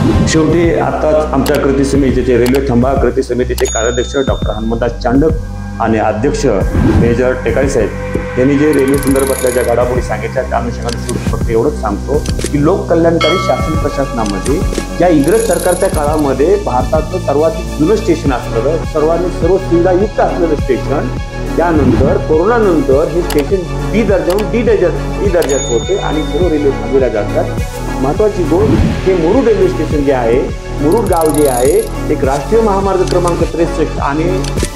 शेवटी आताच आमच्या कृती समितीचे रेल्वे थांबा कृती समितीचे कार्याध्यक्ष डॉक्टर हनुमंतदास चांडक आणि अध्यक्ष मेजर टेकाळे साहेब यांनी जे रेल्वे संदर्भातल्या ज्या घडामोडी सांगितल्या त्या अनुषंगाने शेवटी फक्त एवढंच सांगतो की लोक कल्याणकारी शासन प्रशासनामध्ये ज्या इंग्रज सरकारच्या काळामध्ये भारताचं सर्वाधिक जुनं स्टेशन असलेलं सर्व सुविधायुक्त असलेलं स्टेशन त्यानंतर कोरोनानंतर हे स्टेशन डी दर्जात होते आणि सर्व रेल्वे थांबविल्या जातात। महत्वाची गोष्ट हे मुरुड रेल्वे स्टेशन जे आहे मुरुड गाव जे आहे एक राष्ट्रीय महामार्ग क्रमांक 63 आणि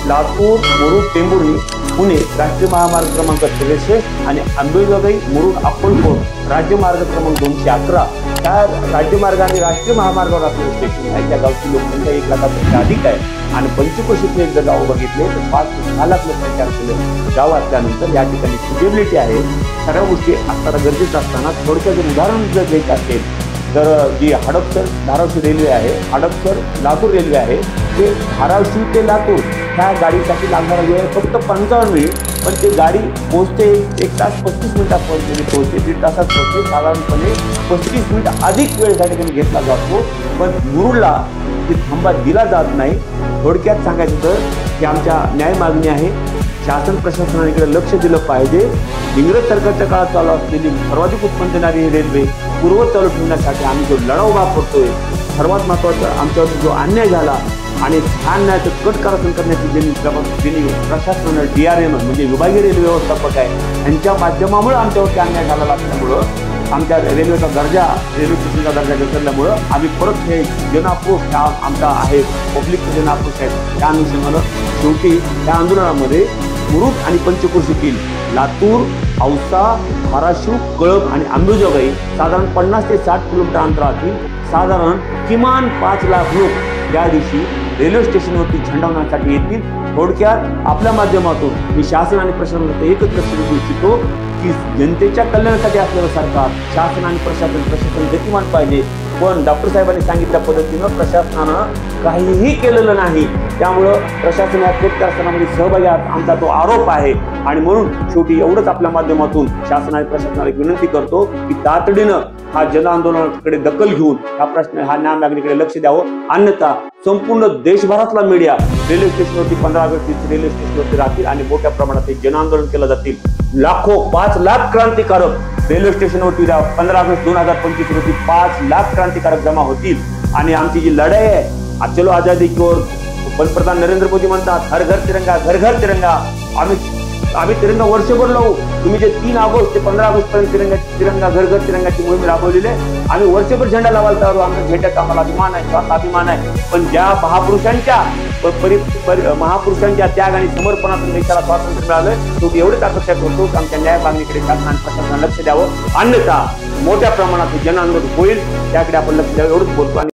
लातूर मुरुड टेंभुर्णी पुणे राष्ट्रीय महामार्ग क्रमांक 63 आणि अंबेजोगाई मुरुड अक्कलकोट राज्यमार्ग क्रमांक 211 त्या राज्यमार्ग आणि राष्ट्रीय महामार्गावर असलेलं स्टेशन आहे। त्या गावची लोकसंख्या 1 लाखापेक्षा अधिक आहे आणि पंचक्रोशीतले जर गाव बघितले तर 5 ते 6 लाख लोकसंख्या असलेलं गाव असल्यानंतर या ठिकाणी सुटेबिलिटी आहे। सर्व गोष्टी असताना गरजेचं असताना थोडक्यात जर उदाहरण जर घ्यायचं असेल तर जी हडपसर धाराशिव रेल्वे आहे हडपसर लातूर रेल्वे आहे ते धाराशिव ते लातूर ह्या गाडीसाठी लागणारा वेळ फक्त 55 मिनिट पण ते गाडी पोहोचते 1 तास 35 मिनिटापर्यंत पोहोचते 1.5 तासात पोहोचते साधारणपणे 35 मिनिट अधिक वेळ त्या ठिकाणी घेतला जातो पण मुरुडला ते थांबा दिला जात नाही। थोडक्यात सांगायचं तर की आमच्या न्याय मागणी आहे शासन प्रशासनाकडे लक्ष दिलं पाहिजे। इंग्रज सरकारच्या काळात चालू असलेली सर्वाधिक उत्पन्न देणारी रेल्वे पूर्ववत चालू ठेवण्यासाठी आम्ही जो लढा उभा करतोय सर्वात महत्त्वाचं आमच्यावर जो अन्याय झाला आणि हा अन्यायाचं कट करासन करण्याची ज्यांनी प्रशासनानं DRM म्हणजे विभागीय रेल्वे व्यवस्थापक आहे यांच्या माध्यमामुळे आमच्यावरती अन्याय झालेला असल्यामुळं आमच्या रेल्वेचा दर्जा रेल्वे स्टेशनचा दर्जा घसरल्यामुळं आम्ही परत हे जनाक्रोश हा आमचा आहे पब्लिकचा जनाक्रोश आहे त्या अनुषंगानं शेवटी त्या आंदोलनामध्ये मुरुड आणि पंचक्रोशीतील लातूर औसा धाराशिव कळंब आणि अंबेजोगाई साधारण 50 ते 60 किलोमीटर अंतरातील साधारण किमान 5 लाख लोक त्या दिवशी रेल्वे स्टेशनवरती झेंडावण्यासाठी येतील। थोडक्यात आपल्या माध्यमातून मी शासन आणि प्रशासनाला एकच लक्ष देऊ इच्छितो की जनतेच्या कल्याणासाठी असलेलं सरकार शासन आणि प्रशासन गतिमान पाहिजे पण डॉक्टर साहेबांनी सांगितल्या पद्धतीनं प्रशासनानं काहीही केलेलं नाही त्यामुळं प्रशासन या कारस्थानामध्ये सहभागी आमचा तो आरोप आहे आणि म्हणून शेवटी एवढंच आपल्या माध्यमातून शासन आणि प्रशासनाला विनंती करतो की तातडीनं हा जन आंदोलनाकडे दखल घेऊन हा न्याय मागणीकडे लक्ष द्यावं अन्यथा संपूर्ण देशभरातला मीडिया रेल्वे स्टेशनवरती 15 ऑगस्ट रेल्वे स्टेशनवरती राहतील आणि मोठ्या प्रमाणात हे जन आंदोलन केलं जातील। लाखो 5 लाख क्रांतिकारक रेल्वे स्टेशनवरती 15 ऑगस्ट 2025 रोजी 5 लाख क्रांतिकारक जमा होतील आणि आमची जी लढाई आहे चलो आजादी की ओर पंतप्रधान नरेंद्र मोदी म्हणतात हर घर तिरंगा घर घर तिरंगा आम्ही तिरंगा वर्षभर लावू। तुम्ही जे 3 ऑगस्ट ते 15 ऑगस्ट पर्यंत तिरंगा घर घर तिरंगाची मोहीम राबवलेली आहे आम्ही वर्षभर झेंडा लावायला तयार आमच्या झेंड्याचा आम्हाला अभिमान आहे स्वार्थ अभिमान आहे पण ज्या महापुरुषांच्या त्याग आणि समर्पणातून देशाला स्वातंत्र्य मिळालं शेवटी एवढंच अपेक्षा करतो की आमच्या न्याय मागणीकडे शासन आणि प्रशासनानं लक्ष द्यावं अन्यथा मोठ्या प्रमाणात जन आंदोलन होईल त्याकडे आपण लक्ष द्यावं एवढंच बोलतो।